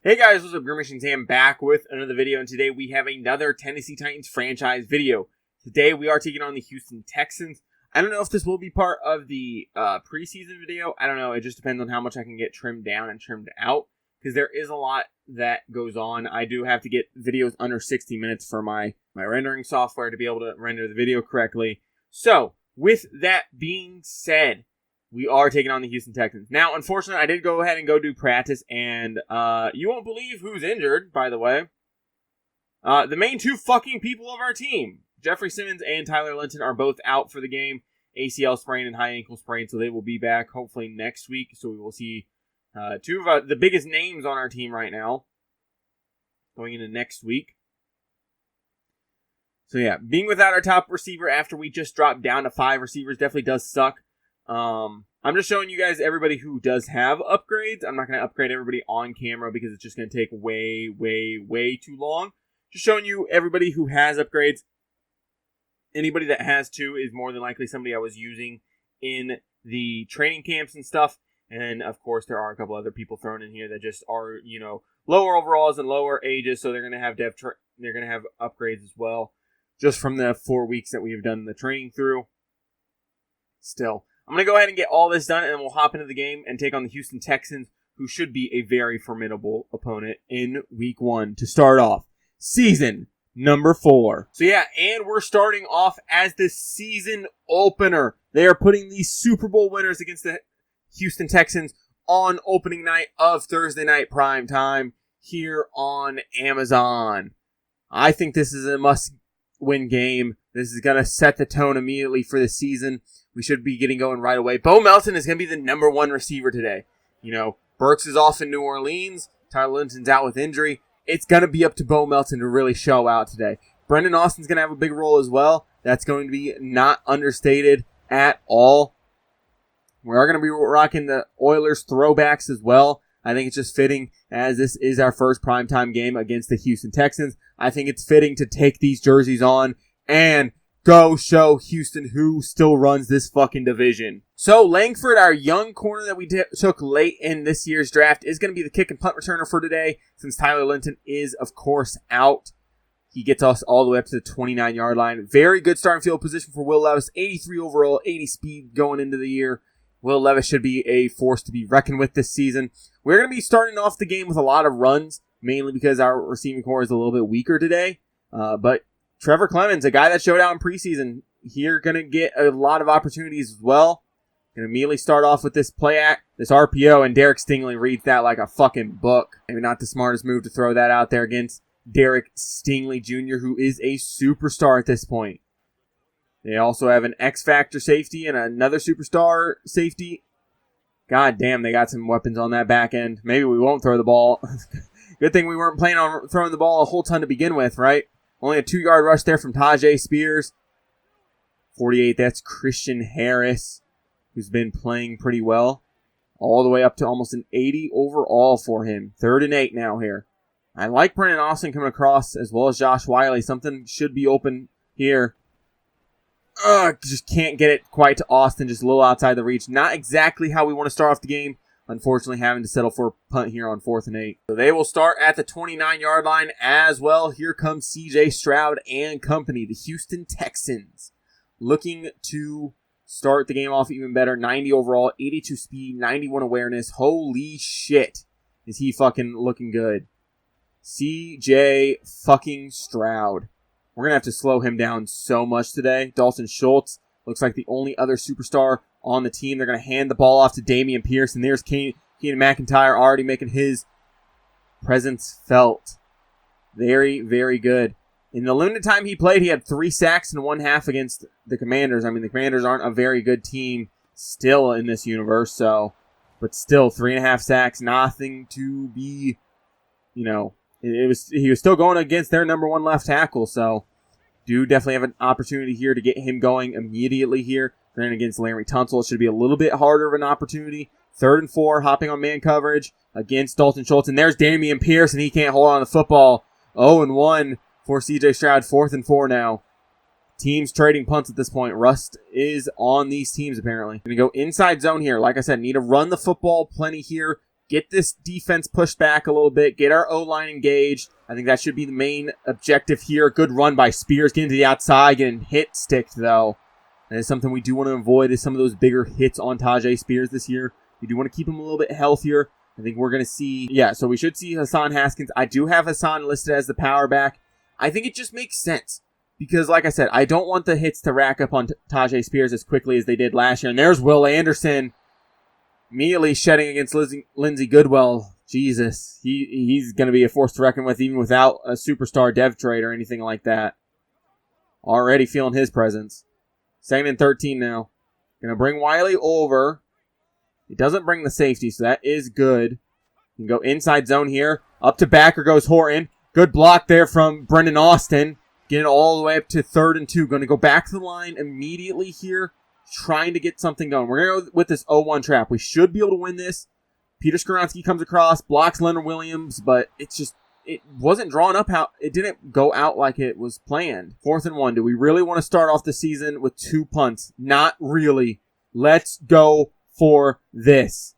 Hey guys, what's up? GreenMachineSam back with another video, and today we have another Tennessee Titans franchise video. Today we are taking on the Houston Texans. I don't know if this will be part of the preseason video. I don't know. It just depends on how much I can get trimmed down and trimmed out, because there is a lot that goes on. I do have to get videos under 60 minutes for my rendering software to be able to render the video correctly. So, with that being said, we are taking on the Houston Texans. Now, unfortunately, I did go ahead and go do practice, and you won't believe who's injured, by the way. The main two fucking people of our team, Jeffrey Simmons and Tyler Linton, are both out for the game. ACL sprain and high ankle sprain, so they will be back hopefully next week. So we will see two of the biggest names on our team right now going into next week. So yeah, being without our top receiver after we just dropped down to 5 receivers definitely does suck. I'm just showing you guys everybody who does have upgrades. I'm not going to upgrade everybody on camera because it's just going to take way too long. Just showing you everybody who has upgrades. Anybody that has 2 is more than likely somebody I was using in the training camps and stuff. And of course, there are a couple other people thrown in here that just are, you know, lower overalls and lower ages, so they're going to have they're going to have upgrades as well, just from the 4 weeks that we have done the training through. Still, I'm going to go ahead and get all this done, and then we'll hop into the game and take on the Houston Texans, who should be a very formidable opponent in Week 1 to start off season number 4. So yeah, and we're starting off as the season opener. They are putting the Super Bowl winners against the Houston Texans on opening night of Thursday night prime time here on Amazon. I think this is a must-win game. This is going to set the tone immediately for the season. We should be getting going right away. Bo Melton is going to be the number 1 receiver today. You know, Burks is off in New Orleans. Tyler Linton's out with injury. It's going to be up to Bo Melton to really show out today. Brendan Austin's going to have a big role as well. That's going to be not understated at all. We are going to be rocking the Oilers throwbacks as well. I think it's just fitting, as this is our first primetime game against the Houston Texans. I think it's fitting to take these jerseys on and go show Houston who still runs this fucking division. So Langford, our young corner that we took late in this year's draft, is going to be the kick and punt returner for today, since Tyler Linton is, of course, out. He gets us all the way up to the 29-yard line. Very good starting field position for Will Levis. 83 overall, 80 speed going into the year. Will Levis should be a force to be reckoned with this season. We're going to be starting off the game with a lot of runs, mainly because our receiving core is a little bit weaker today. But Trevor Clemens, a guy that showed out in preseason, here going to get a lot of opportunities as well. Going to immediately start off with this play act, this RPO, and Derek Stingley reads that like a fucking book. Maybe not the smartest move to throw that out there against Derek Stingley Jr., who is a superstar at this point. They also have an X-Factor safety and another superstar safety. God damn, they got some weapons on that back end. Maybe we won't throw the ball. Good thing we weren't planning on throwing the ball a whole ton to begin with, right? Only a 2-yard rush there from Tajay Spears. 48, that's Christian Harris, who's been playing pretty well. All the way up to almost an 80 overall for him. 3rd and 8 now here. I like Brendan Austin coming across, as well as Josh Wiley. Something should be open here. Just can't get it quite to Austin, just a little outside the reach. Not exactly how we want to start off the game. Unfortunately, having to settle for a punt here on 4th and 8. So they will start at the 29-yard line as well. Here comes C.J. Stroud and company, the Houston Texans, looking to start the game off even better. 90 overall, 82 speed, 91 awareness. Holy shit, is he fucking looking good. C.J. fucking Stroud. We're going to have to slow him down so much today. Dalton Schultz looks like the only other superstar on the team. They're going to hand the ball off to Dameon Pierce, and there's Keenan McIntyre already making his presence felt. Very good. In the limited time he played, he had 3 sacks and 1/2 against the Commanders. I mean, the Commanders aren't a very good team still in this universe, but still 3.5 sacks, nothing to be, you know, he was still going against their number 1 left tackle, so do definitely have an opportunity here to get him going immediately here. Then against Larry Tunsil, it should be a little bit harder of an opportunity. 3rd and 4, hopping on man coverage against Dalton Schultz. And there's Dameon Pierce, and he can't hold on to the football. 0-1 for C.J. Stroud. 4th and 4 now. Teams trading punts at this point. Rust is on these teams, apparently. Going to go inside zone here. Like I said, need to run the football plenty here. get this defense pushed back a little bit, get our O-line engaged. I think that should be the main objective here. Good run by Spears, getting to the outside, getting hit sticked, though. That is something we do want to avoid, is some of those bigger hits on Tajay Spears this year. We do want to keep him a little bit healthier. I think we're going to see, so we should see Hassan Haskins. I do have Hassan listed as the power back. I think it just makes sense. Because, like I said, I don't want the hits to rack up on Tajay Spears as quickly as they did last year. And there's Will Anderson immediately shedding against Lindsey Goodwell. Jesus, he's going to be a force to reckon with, even without a superstar dev trade or anything like that. Already feeling his presence. 2nd and 13 now. Going to bring Wiley over. He doesn't bring the safety, so that is good. You can go inside zone here. Up to backer goes Horton. Good block there from Brendan Austin. Getting all the way up to 3rd and 2. Going to go back to the line immediately here. Trying to get something going. We're going to go with this 0-1 trap. We should be able to win this. Peter Skoronski comes across, blocks Leonard Williams, but it wasn't drawn up how, it didn't go out like it was planned. 4th and 1. Do we really want to start off the season with 2 punts? Not really. Let's go for this.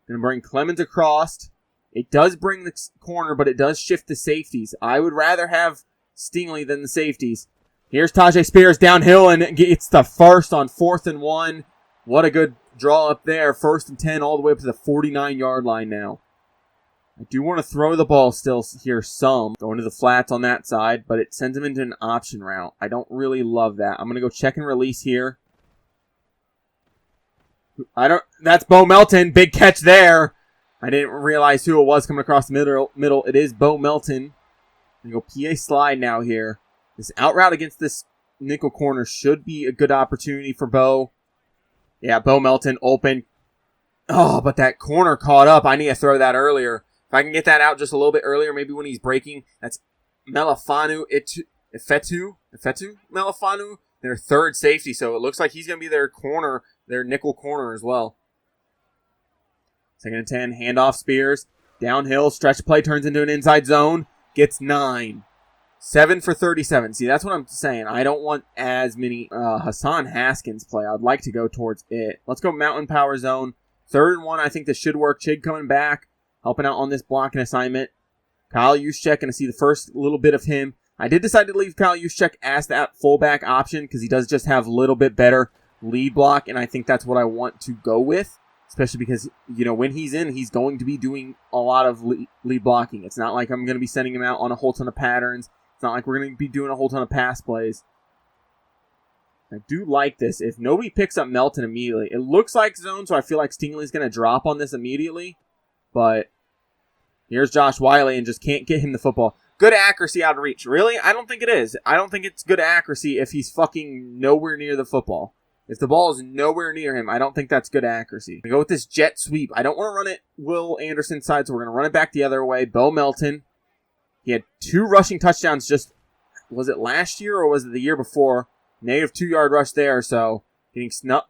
Going to bring Clemens across. It does bring the corner, but it does shift the safeties. I would rather have Stingley than the safeties. Here's Tajay Spears downhill and gets the first on 4th and 1. What a good draw up there. 1st and 10 all the way up to the 49-yard line now. I do want to throw the ball still here some. Going to the flats on that side, but it sends him into an option route. I don't really love that. I'm going to go check and release here. That's Bo Melton. Big catch there. I didn't realize who it was coming across the middle. It is Bo Melton. I'm going to go PA slide now here. This out route against this nickel corner should be a good opportunity for Bo. Yeah, Bo Melton open. Oh, but that corner caught up. I need to throw that earlier. If I can get that out just a little bit earlier, maybe when he's breaking. That's Melifanu Ifetu Melifanu, their 3rd safety. So it looks like he's going to be their corner, their nickel corner as well. 2nd and 10, handoff Spears. Downhill, stretch play turns into an inside zone. Gets 9. 7 for 37. See, that's what I'm saying. I don't want as many Hassan Haskins play. I'd like to go towards it. Let's go mountain power zone. 3rd and 1. I think this should work. Chig coming back, helping out on this blocking assignment. Kyle Juszczyk, going to see the first little bit of him. I did decide to leave Kyle Juszczyk as that fullback option because he does just have a little bit better lead block, and I think that's what I want to go with, especially because, when he's in, he's going to be doing a lot of lead blocking. It's not like I'm going to be sending him out on a whole ton of patterns. It's not like we're going to be doing a whole ton of pass plays. I do like this. If nobody picks up Melton immediately, it looks like zone, so I feel like Stingley's going to drop on this immediately. But here's Josh Wiley and just can't get him the football. Good accuracy out of reach. Really? I don't think it is. I don't think it's good accuracy if he's fucking nowhere near the football. If the ball is nowhere near him, I don't think that's good accuracy. We go with this jet sweep. I don't want to run it Will Anderson side, so we're going to run it back the other way. Bo Melton. He had 2 rushing touchdowns was it last year or was it the year before? Negative 2-yard rush there, so getting snuffed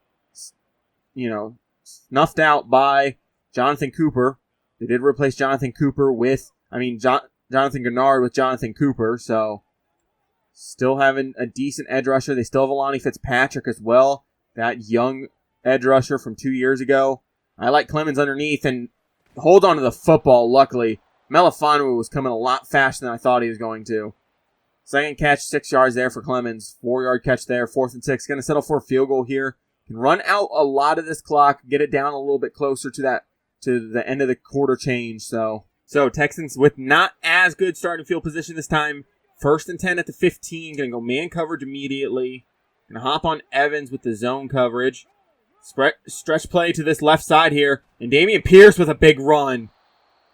out by Jonathan Cooper. They did replace Jonathan Gennard with Jonathan Cooper, so still having a decent edge rusher. They still have Alani Fitzpatrick as well, that young edge rusher from 2 years ago. I like Clemens underneath and hold on to the football, luckily. Melifanu was coming a lot faster than I thought he was going to. 2nd catch, 6 yards there for Clemens. 4-yard catch there, 4th and 6. Going to settle for a field goal here. Can run out a lot of this clock, get it down a little bit closer to the end of the quarter change. So Texans with not as good starting field position this time. 1st and 10 at the 15. Going to go man coverage immediately. Going to hop on Evans with the zone coverage. Stretch play to this left side here. And Damian Pierce with a big run.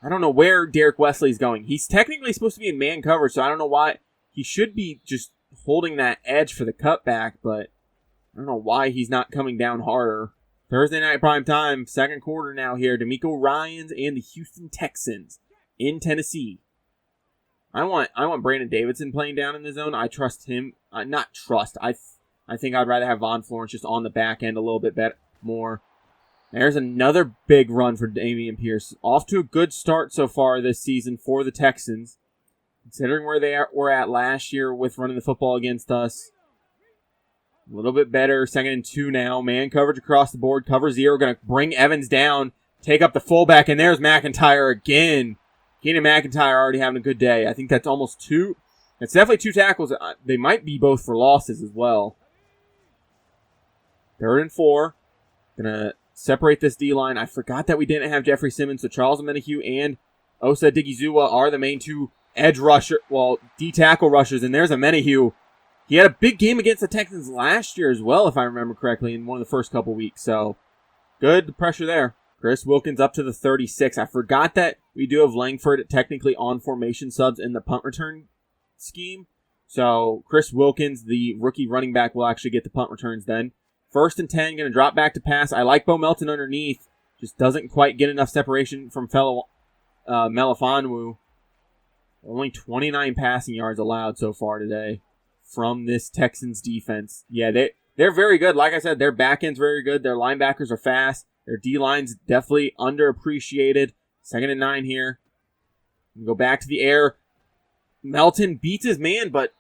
I don't know where Derek Wesley's going. He's technically supposed to be in man coverage, so I don't know why. He should be just holding that edge for the cutback, but I don't know why he's not coming down harder. Thursday night prime time, 2nd quarter now here. DeMeco Ryans and the Houston Texans in Tennessee. I want Brandon Davidson playing down in the zone. I trust him. I think I'd rather have Von Florence just on the back end a little bit more. There's another big run for Damian Pierce. Off to a good start so far this season for the Texans. Considering where they were at last year with running the football against us. A little bit better. 2nd and 2 now. Man coverage across the board. Cover 0. Going to bring Evans down. take up the fullback, and there's McIntyre again. Keenan McIntyre already having a good day. I think that's almost 2. It's definitely 2 tackles. They might be both for losses as well. 3rd and 4. Gonna separate this D-line. I forgot that we didn't have Jeffrey Simmons, so Charles Omenihu and Osa Digizuwa are the main 2 edge rusher, D-tackle rushers, and there's Omenihu. He had a big game against the Texans last year as well, if I remember correctly, in one of the first couple weeks, so good pressure there. Chris Wilkins up to the 36. I forgot that we do have Langford technically on formation subs in the punt return scheme, so Chris Wilkins, the rookie running back, will actually get the punt returns then. 1st and 10, going to drop back to pass. I like Bo Melton underneath. Just doesn't quite get enough separation from fellow Melifonwu. Only 29 passing yards allowed so far today from this Texans defense. Yeah, they're very good. Like I said, their back end's very good. Their linebackers are fast. Their D-line's definitely underappreciated. 2nd and 9 here. Go back to the air. Melton beats his man, but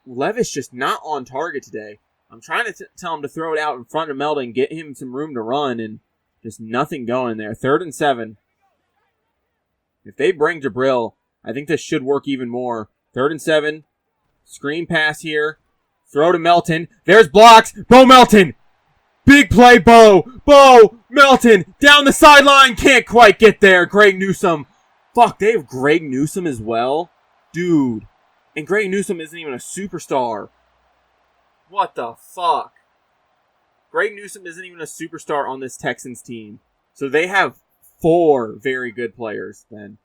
Levis just not on target today. I'm trying to tell him to throw it out in front of Melton and get him some room to run, and just nothing going there. 3rd and 7. If they bring Jabril, I think this should work even more. 3rd and 7. Screen pass here. Throw to Melton. There's blocks. Bo Melton. Big play, Bo. Bo Melton down the sideline. Can't quite get there. Greg Newsome. Fuck, they have Greg Newsome as well? Dude. And Greg Newsome isn't even a superstar. What the fuck? Greg Newsome isn't even a superstar on this Texans team. So they have 4 very good players then.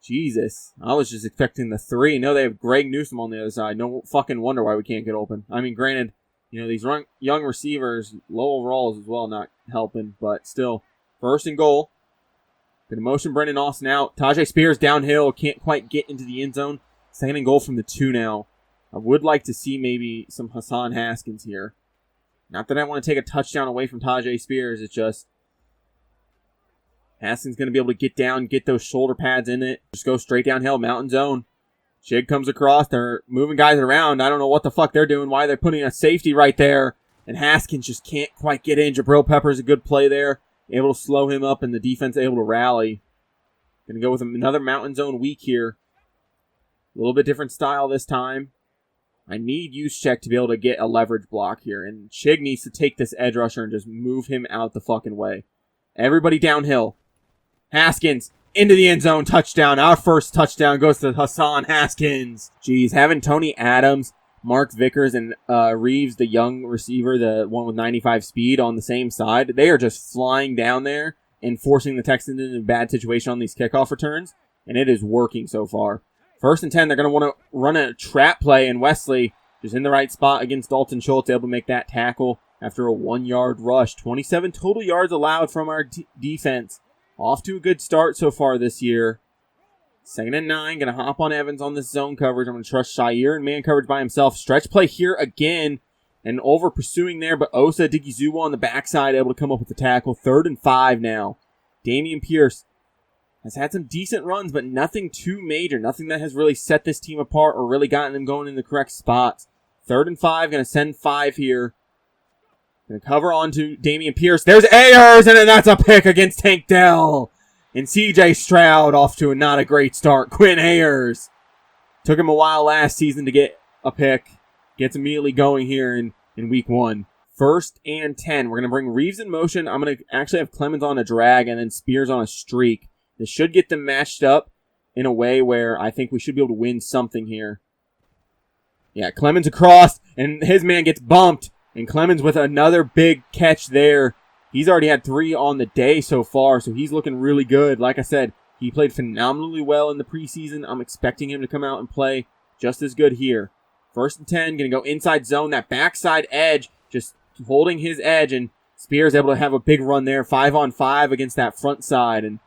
Jesus. I was just expecting the 3. No, they have Greg Newsome on the other side. No fucking wonder why we can't get open. I mean, granted, these young receivers, low overalls as well, not helping. But still, 1st and goal. Gonna motion Brendan Austin out. Tajay Spears downhill. Can't quite get into the end zone. 2nd and goal from the 2 now. I would like to see maybe some Hassan Haskins here. Not that I want to take a touchdown away from Tajay Spears. It's just Haskins going to be able to get down, get those shoulder pads in it. Just go straight downhill, mountain zone. Chig comes across. They're moving guys around. I don't know what the fuck they're doing, why they're putting a safety right there. And Haskins just can't quite get in. Jabril Pepper's a good play there. Able to slow him up, and the defense able to rally. Going to go with another mountain zone week here. A little bit different style this time. I need Juszczyk to be able to get a leverage block here. And Chig needs to take this edge rusher and just move him out the fucking way. Everybody downhill. Haskins into the end zone. Touchdown. Our first touchdown goes to Hassan Haskins. Jeez, having Tony Adams, Mark Vickers, and Reeves, the young receiver, the one with 95 speed on the same side, they are just flying down there and forcing the Texans into a bad situation on these kickoff returns. And it is working so far. 1st and 10, they're going to want to run a trap play, and Wesley just in the right spot against Dalton Schultz, able to make that tackle after a 1-yard rush. 27 total yards allowed from our defense. Off to a good start so far this year. 2nd and 9, going to hop on Evans on this zone coverage. I'm going to trust Shire in man coverage by himself. Stretch play here again, and over pursuing there, but Osa Digizuwa on the backside able to come up with the tackle. 3rd and 5 now. Damian Pierce has had some decent runs, but nothing too major. Nothing that has really set this team apart or really gotten them going in the correct spots. 3rd and 5, going to send 5 here. Going to cover on to Damian Pierce. There's Ayers, and then that's a pick against Tank Dell. And CJ Stroud off to not a great start. Quinn Ayers. Took him a while last season to get a pick. Gets immediately going here in week 1. 1st and 10. We're going to bring Reeves in motion. I'm going to actually have Clemens on a drag and then Spears on a streak. This should get them matched up in a way where I think we should be able to win something here. Yeah, Clemens across, and his man gets bumped. And Clemens with another big catch there. He's already had 3 on the day so far, so he's looking really good. Like I said, he played phenomenally well in the preseason. I'm expecting him to come out and play just as good here. 1st and 10, going to go inside zone. That backside edge, just holding his edge, and Spears able to have a big run there. 5-on-5 against that front side, and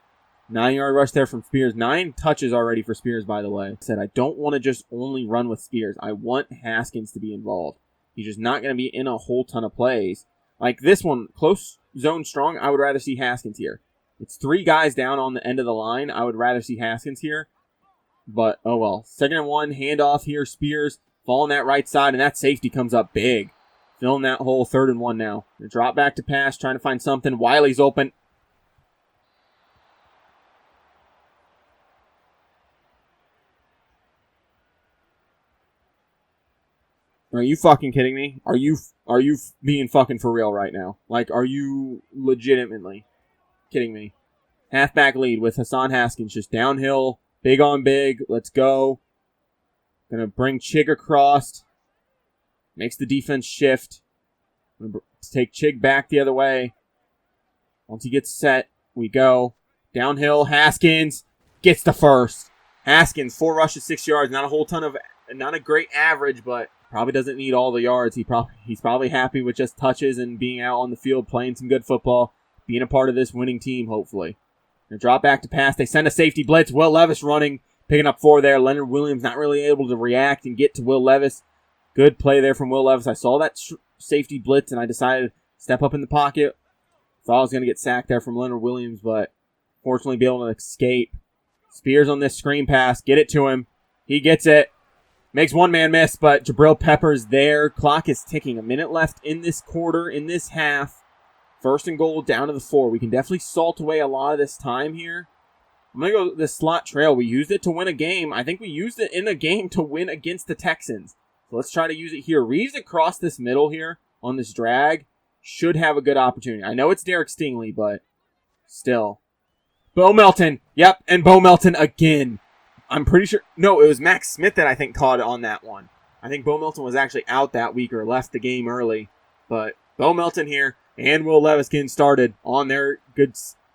9-yard rush there from Spears. 9 touches already for Spears, by the way. I said I don't want to just only run with Spears. I want Haskins to be involved. He's just not going to be in a whole ton of plays. Like this one, close zone strong, I would rather see Haskins here. It's 3 guys down on the end of the line. I would rather see Haskins here. But, oh well. 2nd and 1, handoff here. Spears falling that right side, and that safety comes up big. Filling that hole. 3rd and 1 now. Drop back to pass, trying to find something. Wiley's open. Are you fucking kidding me? Are you being fucking for real right now? Like, are you legitimately kidding me? Halfback lead with Hassan Haskins just downhill, big on big. Let's go. Gonna bring Chig across. Makes the defense shift. Gonna take Chig back the other way. Once he gets set, we go. Downhill, Haskins gets the first. Haskins, 4 rushes, 6 yards. Not a great average, but probably doesn't need all the yards. He's probably happy with just touches and being out on the field, playing some good football, being a part of this winning team, hopefully. Gonna drop back to pass. They send a safety blitz. Will Levis running, picking up 4 there. Leonard Williams not really able to react and get to Will Levis. Good play there from Will Levis. I saw that safety blitz, and I decided to step up in the pocket. Thought I was going to get sacked there from Leonard Williams, but fortunately be able to escape. Spears on this screen pass. Get it to him. He gets it. Makes one man miss, but Jabril Peppers there. Clock is ticking. A minute left in this quarter, in this half. 1st and goal down to the 4. We can definitely salt away a lot of this time here. I'm going to go this slot trail. We used it to win a game. I think we used it in a game to win against the Texans. So let's try to use it here. Reeves across this middle here on this drag should have a good opportunity. I know it's Derek Stingley, but still. Bo Melton. Yep, and Bo Melton again. I'm pretty sure. No, it was Max Smith that I think caught it on that one. I think Bo Melton was actually out that week or left the game early. But Bo Melton here and Will Levis getting started on their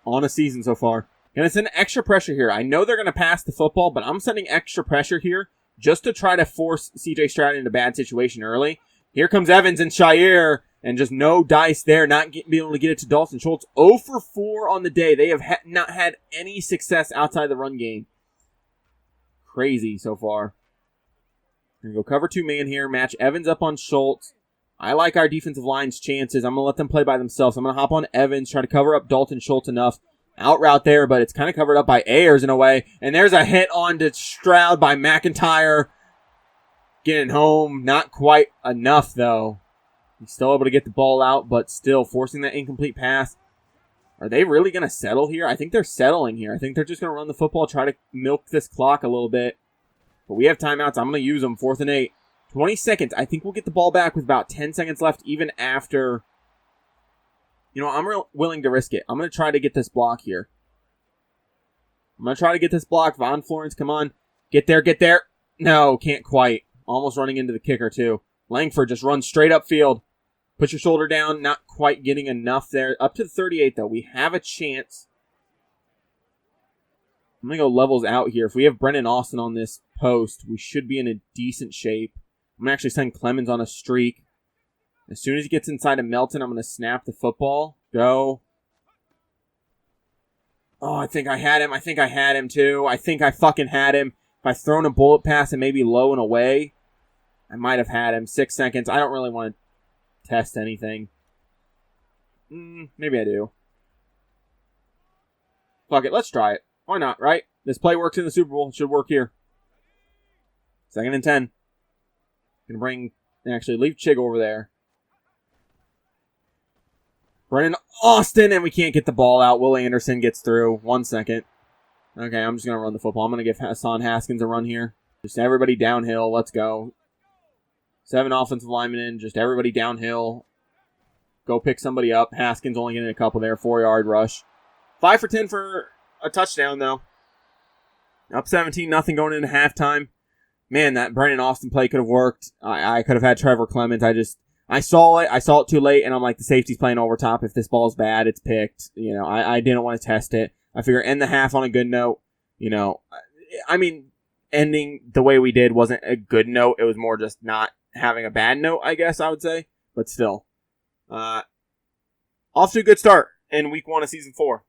on a season so far. Gonna send extra pressure here. I know they're gonna pass the football, but I'm sending extra pressure here just to try to force C.J. Stroud into a bad situation early. Here comes Evans and Shire, and just no dice there, not being able to get it to Dalton Schultz. 0 for 4 on the day. They have not had any success outside the run game. Crazy so far. Gonna go cover 2 man here, match Evans up on Schultz. I like our defensive line's chances. I'm gonna let them play by themselves. I'm gonna hop on Evans, try to cover up Dalton Schultz enough. Out route there, but it's kind of covered up by Ayers in a way. And there's a hit on to Stroud by McIntyre. Getting home. Not quite enough, though. He's still able to get the ball out, but still forcing that incomplete pass. Are they really going to settle here? I think they're settling here. I think they're just going to run the football, try to milk this clock a little bit. But we have timeouts. I'm going to use them. 4th and 8. 20 seconds. I think we'll get the ball back with about 10 seconds left, even after... You know, I'm willing to risk it. I'm going to try to get this block here. I'm going to try to get this block. Von Florence, come on. Get there, get there. No, can't quite. Almost running into the kicker, too. Langford just runs straight upfield. Put your shoulder down. Not quite getting enough there. Up to the 38, though. We have a chance. I'm going to go levels out here. If we have Brennan Austin on this post, we should be in a decent shape. I'm going to actually send Clemens on a streak. As soon as he gets inside of Melton, I'm going to snap the football. Go. Oh, I think I had him. I think I had him, too. I think I fucking had him. If I'd thrown a bullet pass and maybe low and away, I might have had him. 6 seconds. I don't really want to test anything. Maybe I do. Fuck it. Let's try it. Why not, right? This play works in the Super Bowl. It should work here. 2nd and 10. Gonna bring... Actually, leave Chig over there. Brennan Austin, and we can't get the ball out. Will Anderson gets through. 1 second. Okay, I'm just going to run the football. I'm going to give Hassan Haskins a run here. Just everybody downhill. Let's go. 7 offensive linemen in. Just everybody downhill. Go pick somebody up. Haskins only getting a couple there. 4-yard rush. 5 for 10 for a touchdown, though. Up 17-0 going into halftime. Man, that Brennan Austin play could have worked. I could have had Trevor Clemens. I saw it. I saw it too late, and I'm like, the safety's playing over top. If this ball's bad, it's picked. You know, I didn't want to test it. I figure end the half on a good note. You know, I mean, ending the way we did wasn't a good note. It was more just not having a bad note, I guess I would say. But still. Off to a good start in week 1 of season 4.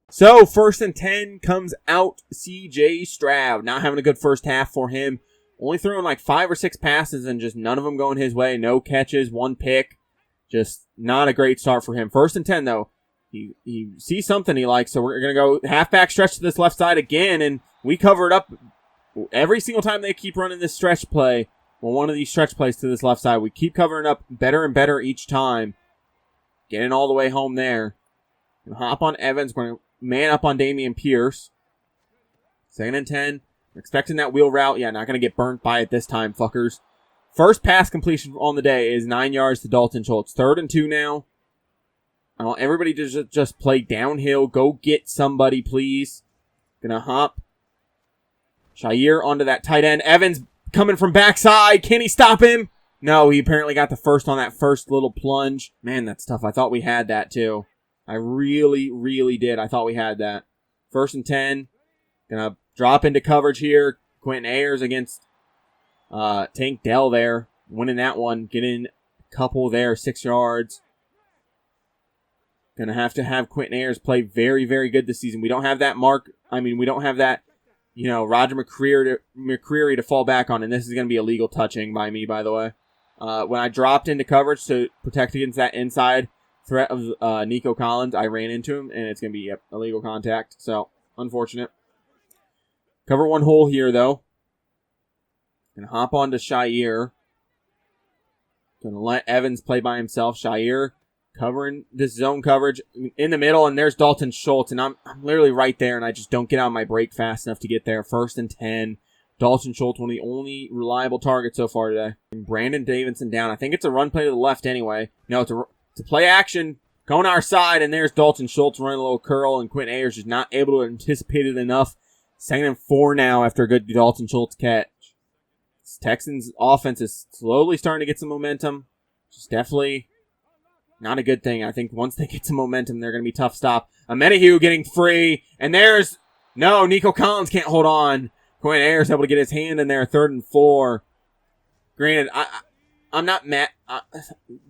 So, 1st and 10 comes out C.J. Stroud. Not having a good first half for him. Only throwing like 5 or 6 passes and just none of them going his way. No catches, 1 pick. Just not a great start for him. 1st and 10, though. He sees something he likes, so we're going to go halfback stretch to this left side again, and we cover it up every single time they keep running this stretch play. Well, one of these stretch plays to this left side. We keep covering up better and better each time. Getting all the way home there. And hop on Evans. We're going to man up on Damian Pierce. 2nd and 10. Expecting that wheel route. Yeah, not going to get burnt by it this time, fuckers. First pass completion on the day is 9 yards to Dalton Schultz. 3rd and 2 now. I want everybody to just play downhill. Go get somebody, please. Gonna hop. Shair onto that tight end. Evans coming from backside. Can he stop him? No, he apparently got the first on that first little plunge. Man, that's tough. I thought we had that too. I really, really did. I thought we had that. 1st and 10. Gonna drop into coverage here. Quentin Ayers against Tank Dell there. Winning that one. Getting a couple there. 6 yards. Gonna have to have Quentin Ayers play very, very good this season. We don't have that we don't have that, Roger McCreary to fall back on, and this is gonna be illegal touching by me, by the way. When I dropped into coverage to protect against that inside threat of Nico Collins, I ran into him, and it's gonna be illegal contact. So unfortunate. Cover one hole here though. Gonna hop on to Shair. Gonna let Evans play by himself. Shair covering this zone coverage in the middle, and there's Dalton Schultz, and I'm literally right there, and I just don't get out of my break fast enough to get there. 1st and 10. Dalton Schultz, one of the only reliable targets so far today. And Brandon Davidson down. I think it's a run play to the left anyway. No, it's a play action going our side, and there's Dalton Schultz running a little curl, and Quentin Ayers is not able to anticipate it enough. 2nd and 4 now after a good Dalton Schultz catch. This Texans offense is slowly starting to get some momentum. Just definitely not a good thing. I think once they get some momentum, they're going to be tough stop. Amenahue getting free, and Nico Collins can't hold on. Quentin Ayers able to get his hand in there. 3rd and 4. Granted, I'm not mad.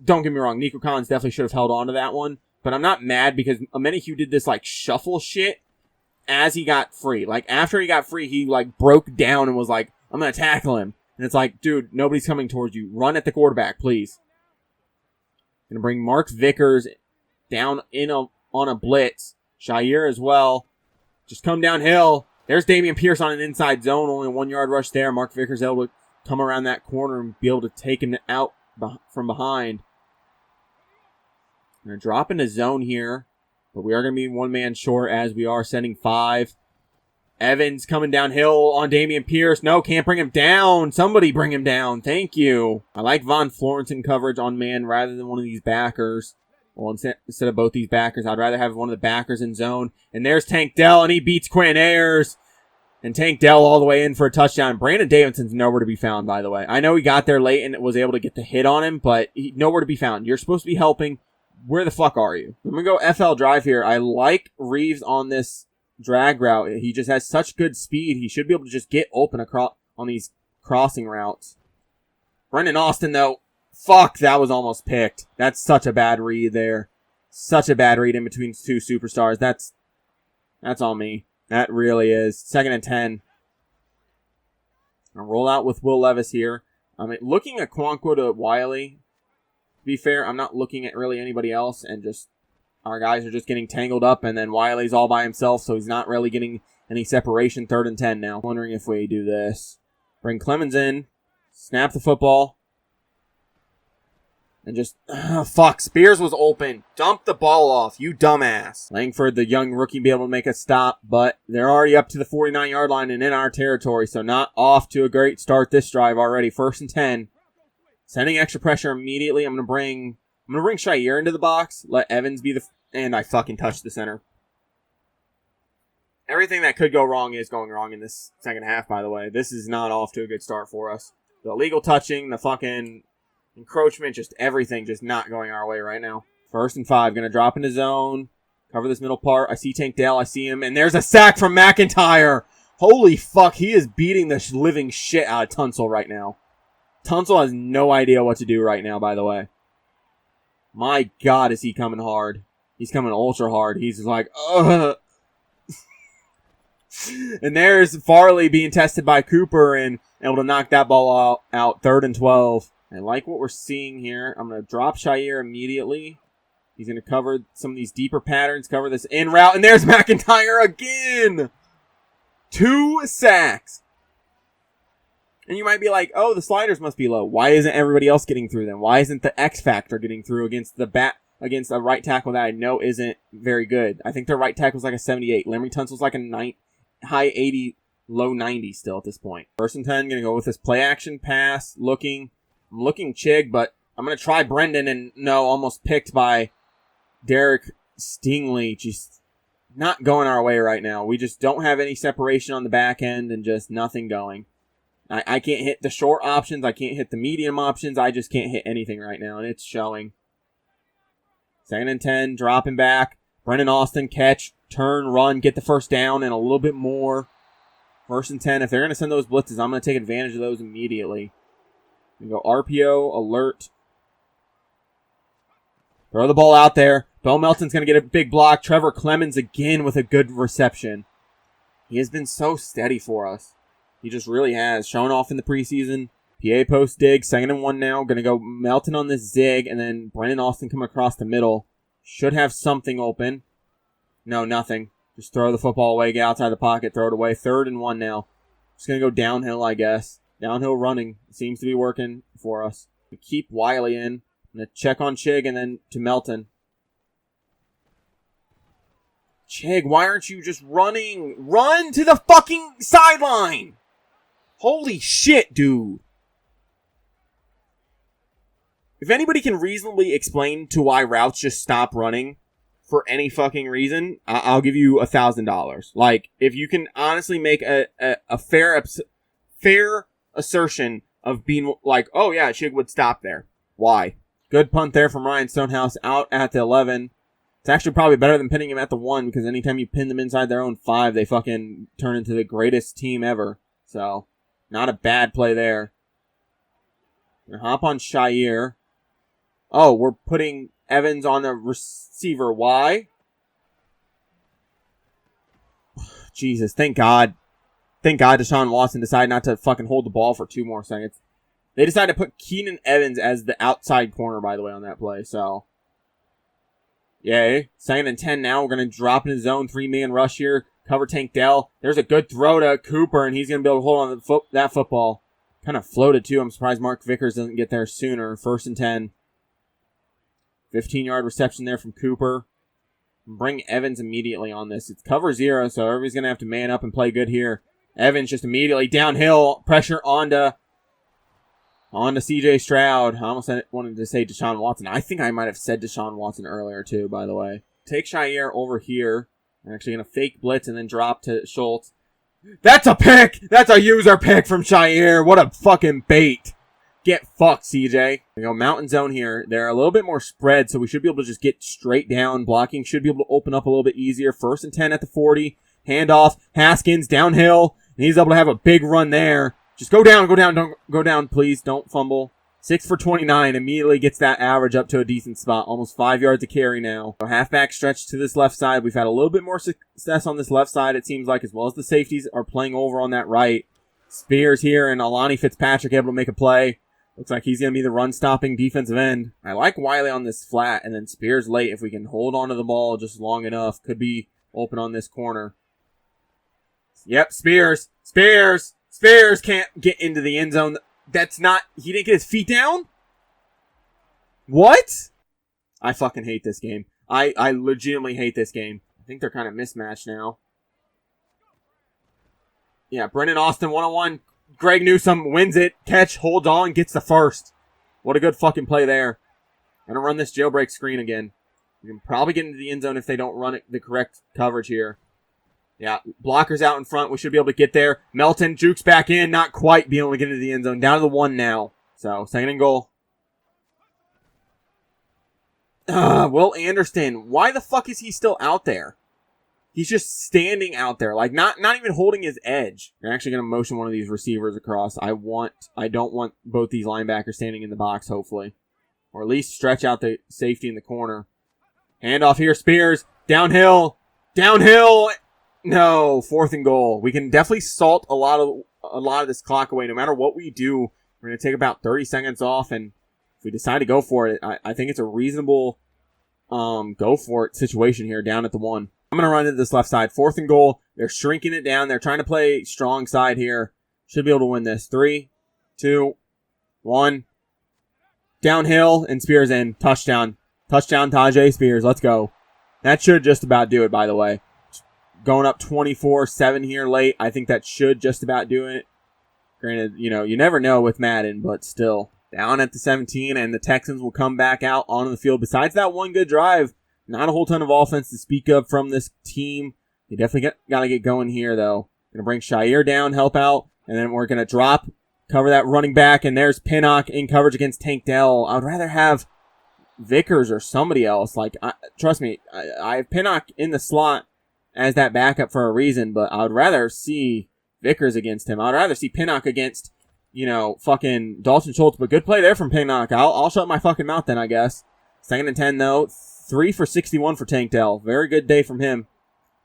Don't get me wrong. Nico Collins definitely should have held on to that one, but I'm not mad because Amenahue did this shuffle shit as he got free. After he got free, he broke down and was like, I'm going to tackle him. And it's like, dude, nobody's coming towards you. Run at the quarterback, please. Gonna bring Mark Vickers down on a blitz. Shair as well. Just come downhill. There's Dameon Pierce on an inside zone. Only a 1 yard rush there. Mark Vickers able to come around that corner and be able to take him out from behind. Gonna drop into zone here, but we are gonna be 1 man short as we are sending 5. Evans coming downhill on Dameon Pierce. No, can't bring him down. Somebody bring him down. Thank you. I like Von Florenson coverage on man rather than one of these backers. Well, instead of both these backers, I'd rather have one of the backers in zone. And there's Tank Dell, and he beats Quentin Ayers. And Tank Dell all the way in for a touchdown. Brandon Davidson's nowhere to be found, by the way. I know he got there late and was able to get the hit on him, but nowhere to be found. You're supposed to be helping. Where the fuck are you? I'm going to go FL drive here. I like Reeves on this drag route. He just has such good speed. He should be able to just get open across on these crossing routes. Brendan Austin, though, fuck, that was almost picked. That's such a bad read there. Such a bad read in between 2 superstars. That's on me. That really is. 2nd and 10. I'll roll out with Will Levis here. Looking at Quanquo to Wiley. To be fair, I'm not looking at really anybody else, and just our guys are just getting tangled up, and then Wiley's all by himself, so he's not really getting any separation. 3rd and 10 now. Wondering if we do this. Bring Clemens in. Snap the football. And just, fuck, Spears was open. Dump the ball off, you dumbass. Langford, the young rookie, be able to make a stop, but they're already up to the 49-yard line and in our territory, so not off to a great start this drive already. 1st and 10. Sending extra pressure immediately. I'm gonna bring Shair into the box. Let Evans be and I fucking touched the center. Everything that could go wrong is going wrong in this second half, by the way. This is not off to a good start for us. The illegal touching, the fucking encroachment, just everything just not going our way right now. 1st and 5. Gonna drop into zone. Cover this middle part. I see Tank Dell. I see him. And there's a sack from McIntyre. Holy fuck. He is beating the living shit out of Tunsil right now. Tunsil has no idea what to do right now, by the way. My God, is he coming hard. He's coming ultra hard. He's just like, ugh. And there's Farley being tested by Cooper and able to knock that ball out. 3rd and 12. I like what we're seeing here. I'm going to drop Shair immediately. He's going to cover some of these deeper patterns, cover this in route, and there's McIntyre again! 2 sacks. And you might be like, oh, the sliders must be low. Why isn't everybody else getting through them? Why isn't the X Factor getting through against a right tackle that I know isn't very good? I think their right tackle's like a 78. Lamry Tunsil's like a high 80, low 90 still at this point. 1st and 10, going to go with this play action pass, looking. I'm looking Chig, but I'm going to try Brendan, and no, almost picked by Derek Stingley. Just not going our way right now. We just don't have any separation on the back end and just nothing going. I can't hit the short options. I can't hit the medium options. I just can't hit anything right now, and it's showing. 2nd and 10, dropping back. Brendan Austin, catch, turn, run, get the first down, and a little bit more. 1st and 10. If they're going to send those blitzes, I'm going to take advantage of those immediately. We go RPO, alert. Throw the ball out there. Bo Melton's going to get a big block. Trevor Clemens again with a good reception. He has been so steady for us. He just really has. Shown off in the preseason. PA post dig. 2nd and 1 now. Going to go Melton on this zig. And then Brendan Austin coming across the middle. Should have something open. No, nothing. Just throw the football away. Get outside the pocket. Throw it away. 3rd and 1 now. Just going to go downhill, I guess. Downhill running. Seems to be working for us. We keep Wiley in. I'm going to check on Chig and then to Melton. Chig, why aren't you just running? Run to the fucking sideline! Holy shit, dude. If anybody can reasonably explain to why routes just stop running for any fucking reason, I'll give you $1,000. Like, if you can honestly make a fair assertion of being like, oh yeah, Chig would stop there. Why? Good punt there from Ryan Stonehouse out at the 11. It's actually probably better than pinning him at the 1 because anytime you pin them inside their own 5, they fucking turn into the greatest team ever. So, not a bad play there. Gonna hop on Shire. Oh, we're putting Evans on a receiver. Why? Jesus, thank God. Thank God Deshaun Watson decided not to fucking hold the ball for 2 more seconds. They decided to put Keenan Evans as the outside corner, by the way, on that play. So, yay. 2nd and 10 now. We're going to drop in his zone. 3-man rush here. Cover Tank Dell. There's a good throw to Cooper, and he's going to be able to hold on to that football. Kind of floated, too. I'm surprised Mark Vickers doesn't get there sooner. 1st and 10. 15-yard reception there from Cooper. Bring Evans immediately on this. It's cover 0, so everybody's going to have to man up and play good here. Evans just immediately downhill. Pressure onto C.J. Stroud. I almost wanted to say Deshaun Watson. I think I might have said Deshaun Watson earlier, too, by the way. Take Shire over here. I'm actually going to fake blitz and then drop to Schultz. That's a pick! That's a user pick from Shire. What a fucking bait. Get fucked, CJ. We go mountain zone here. They're a little bit more spread, so we should be able to just get straight down. Blocking should be able to open up a little bit easier. 1st and 10 at the 40. Handoff. Haskins downhill. And he's able to have a big run there. Just go down, don't go down, please. Don't fumble. 6 for 29 immediately gets that average up to a decent spot. Almost 5 yards to carry now. So halfback stretch to this left side. We've had a little bit more success on this left side, it seems like, as well as the safeties are playing over on that right. Spears here and Alani Fitzpatrick able to make a play. Looks like he's going to be the run-stopping defensive end. I like Wiley on this flat, and then Spears late. If we can hold onto the ball just long enough, could be open on this corner. Yep, Spears can't get into the end zone. That's not... He didn't get his feet down? What? I fucking hate this game. I legitimately hate this game. I think they're kind of mismatched now. Yeah, Brendan Austin, 1-on-1. Greg Newsome wins it. Catch, holds on, gets the first. What a good fucking play there. Gonna run this jailbreak screen again. We can probably get into the end zone if they don't run it the correct coverage here. Yeah, blockers out in front. We should be able to get there. Melton jukes back in. Not quite being able to get into the end zone. Down to the 1 now. So, 2nd and goal. Will Anderson. Why the fuck is he still out there? He's just standing out there. Like, not even holding his edge. They're actually going to motion one of these receivers across. I don't want both these linebackers standing in the box, hopefully. Or at least stretch out the safety in the corner. Handoff here. Spears. Downhill. No, 4th and goal. We can definitely salt a lot of this clock away. No matter what we do, we're going to take about 30 seconds off, and if we decide to go for it, I think it's a reasonable go for it situation here down at the 1. I'm going to run into this left side. 4th and goal. They're shrinking it down. They're trying to play strong side here. Should be able to win this. 3, 2, 1. Downhill, and Spears in. Touchdown. Touchdown, Tajay Spears. Let's go. That should just about do it, by the way. Going up 24-7 here late. I think that should just about do it. Granted, you never know with Madden, but still. down at the 17, and the Texans will come back out onto the field. Besides that one good drive, not a whole ton of offense to speak of from this team. You definitely got to get going here, though. Going to bring Shire down, help out, and then we're going to drop, cover that running back, and there's Pinnock in coverage against Tank Dell. I would rather have Vickers or somebody else. Like, trust me, I have Pinnock in the slot as that backup for a reason, but I would rather see Vickers against him. I would rather see Pinnock against, fucking Dalton Schultz, but good play there from Pinnock. I'll shut my fucking mouth then, I guess. 2nd and 10, though. 3 for 61 for Tank Dell. Very good day from him.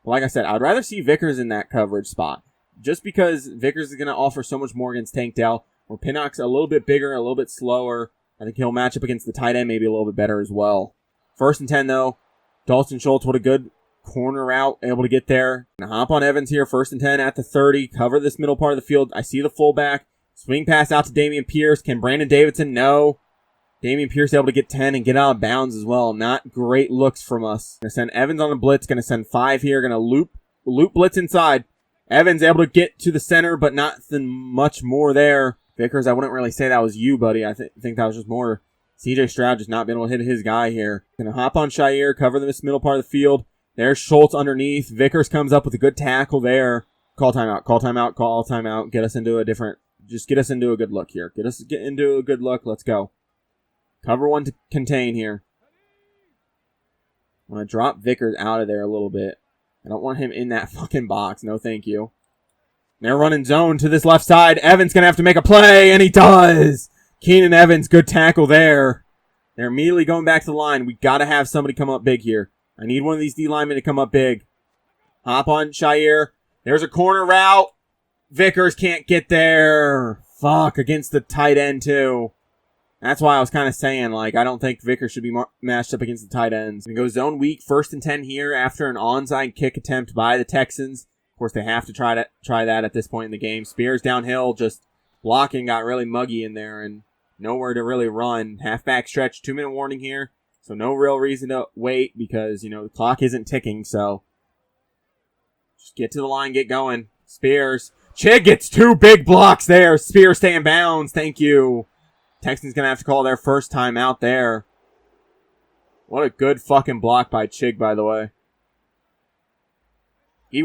Like I said, I'd rather see Vickers in that coverage spot. Just because Vickers is going to offer so much more against Tank Dell, where Pinnock's a little bit bigger, a little bit slower. I think he'll match up against the tight end maybe a little bit better as well. 1st and 10, though. Dalton Schultz, what a good corner route, able to get there. Gonna hop on Evans here, 1st and 10 at the 30. Cover this middle part of the field. I see the fullback. Swing pass out to Damian Pierce. Can Brandon Davidson? No. Damian Pierce able to get 10 and get out of bounds as well. Not great looks from us. Gonna send Evans on a blitz. Gonna send 5 here. Gonna loop blitz inside. Evans able to get to the center, but not much more there. Vickers, I wouldn't really say that was you, buddy. I think that was just more CJ Stroud just not being able to hit his guy here. Gonna hop on Shire, cover this middle part of the field. There's Schultz underneath. Vickers comes up with a good tackle there. Call timeout, call timeout, call timeout. Get us into a good look here. Get into a good look. Let's go. Cover 1 to contain here. I'm going to drop Vickers out of there a little bit. I don't want him in that fucking box. No, thank you. They're running zone to this left side. Evans going to have to make a play, and he does. Keenan Evans, good tackle there. They're immediately going back to the line. We got to have somebody come up big here. I need one of these D linemen to come up big. Hop on Shire. There's a corner route. Vickers can't get there. Fuck, against the tight end too. That's why I was kind of saying, I don't think Vickers should be matched up against the tight ends. We go zone weak, 1st and 10 here after an onside kick attempt by the Texans. Of course, they have to try that at this point in the game. Spears downhill, just blocking, got really muggy in there, and nowhere to really run. Halfback stretch, 2-minute warning here, so no real reason to wait because, the clock isn't ticking, so just get to the line, get going. Spears. Chig gets 2 big blocks there. Spears stay in bounds. Thank you. Texans going to have to call their first time out there. What a good fucking block by Chig, by the way. He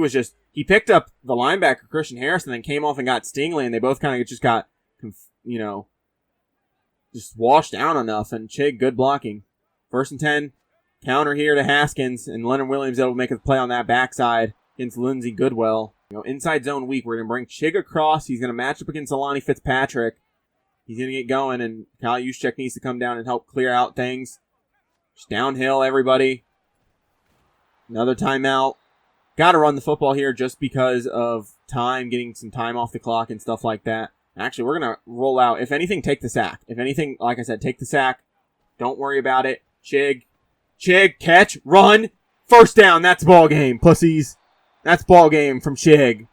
picked up the linebacker, Christian Harris, and then came off and got Stingley, and they both kind of just got, just washed down enough, and Chig, good blocking. 1st and 10, counter here to Haskins, and Leonard Williams able to make a play on that backside against Lindsey Goodwell. Inside zone weak, we're going to bring Chig across. He's going to match up against Alani Fitzpatrick. He's going to get going, and Kyle Juszczyk needs to come down and help clear out things. Just downhill, everybody. Another timeout. Got to run the football here just because of time, getting some time off the clock and stuff like that. Actually, we're going to roll out. If anything, take the sack. If anything, like I said, take the sack. Don't worry about it. Chig, catch, run. 1st down. That's ball game, pussies. That's ball game from Chig.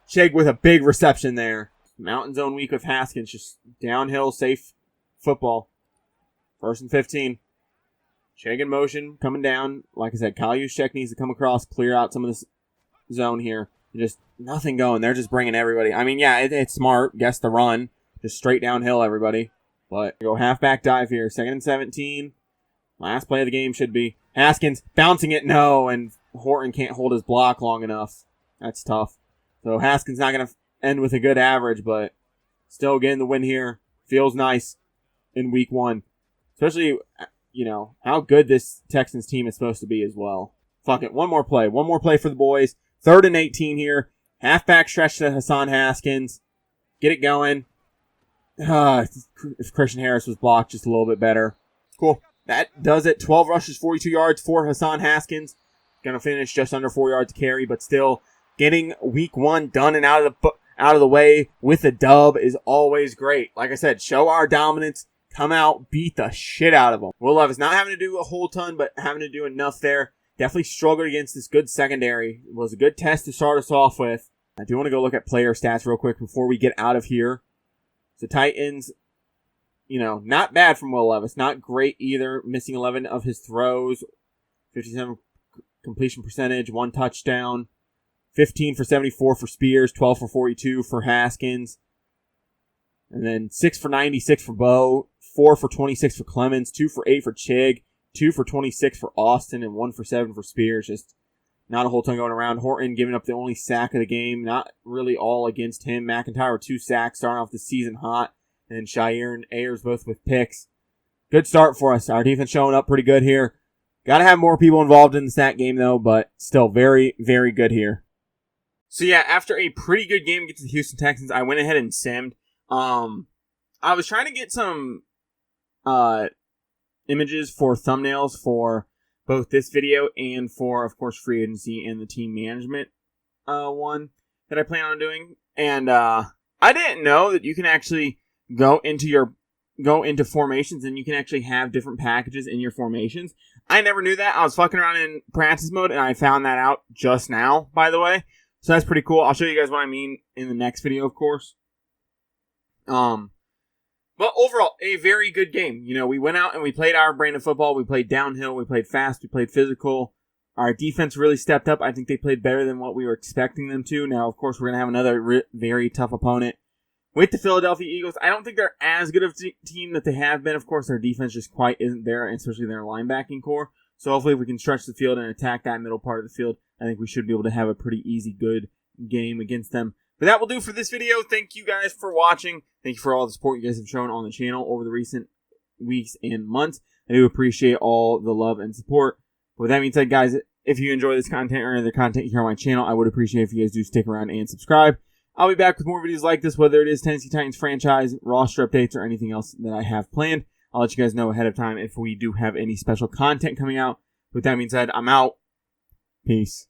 Chig with a big reception there. Mountain zone weak with Haskins. Just downhill, safe football. 1st and 15. Chig in motion, coming down. Like I said, Kyle Juszczyk needs to come across, clear out some of this zone here. Just nothing going. They're just bringing everybody. I mean, yeah, it's smart. Guess the run. Just straight downhill, everybody. But go halfback dive here. 2nd and 17. Last play of the game should be. Haskins bouncing it. No, and Horton can't hold his block long enough. That's tough. So Haskins not going to end with a good average, but still getting the win here. Feels nice in week 1. Especially, how good this Texans team is supposed to be as well. Fuck it. One more play for the boys. 3rd and 18 here. Halfback stretch to Hassan Haskins. Get it going. If Christian Harris was blocked just a little bit better. Cool. That does it. 12 rushes, 42 yards for Hassan Haskins. Going to finish just under 4 yards to carry, but still getting week 1 done and out of the way with a dub is always great. Like I said, show our dominance. Come out, beat the shit out of them. Will Levis not having to do a whole ton, but having to do enough there. Definitely struggled against this good secondary. It was a good test to start us off with. I do want to go look at player stats real quick before we get out of here. So Titans, not bad from Will Levis. Not great either. Missing 11 of his throws. 57 completion percentage. 1 touchdown. 15 for 74 for Spears. 12 for 42 for Haskins. And then 6 for 96 for Bo, 4 for 26 for Clemens, 2 for 8 for Chig, 2 for 26 for Austin, and 1 for 7 for Spears. Just not a whole ton going around. Horton giving up the only sack of the game. Not really all against him. McIntyre 2 sacks, starting off the season hot. And then Shire and Ayers both with picks. Good start for us. Our defense showing up pretty good here. Got to have more people involved in the sack game, though, but still very, very good here. So, yeah, after a pretty good game against the Houston Texans, I went ahead and simmed. I was trying to get some images for thumbnails for both this video and for, of course, free agency and the team management one that I plan on doing. And I didn't know that you can actually go into formations and you can actually have different packages in your formations. I never knew that. I was fucking around in practice mode and I found that out just now, by the way. So that's pretty cool. I'll show you guys what I mean in the next video, of course. But overall, a very good game. You know, we went out and we played our brand of football. We played downhill. We played fast. We played physical. Our defense really stepped up. I think they played better than what we were expecting them to. Now, of course, we're going to have another very tough opponent with the Philadelphia Eagles. I don't think they're as good of a team that they have been. Of course, their defense just quite isn't there, especially their linebacking core. So hopefully if we can stretch the field and attack that middle part of the field, I think we should be able to have a pretty easy, good game against them. But that will do for this video. Thank you guys for watching. Thank you for all the support you guys have shown on the channel over the recent weeks and months. I do appreciate all the love and support. But with that being said, guys, if you enjoy this content or any other content here on my channel, I would appreciate if you guys do stick around and subscribe. I'll be back with more videos like this, whether it is Tennessee Titans franchise, roster updates, or anything else that I have planned. I'll let you guys know ahead of time if we do have any special content coming out. With that being said, I'm out. Peace.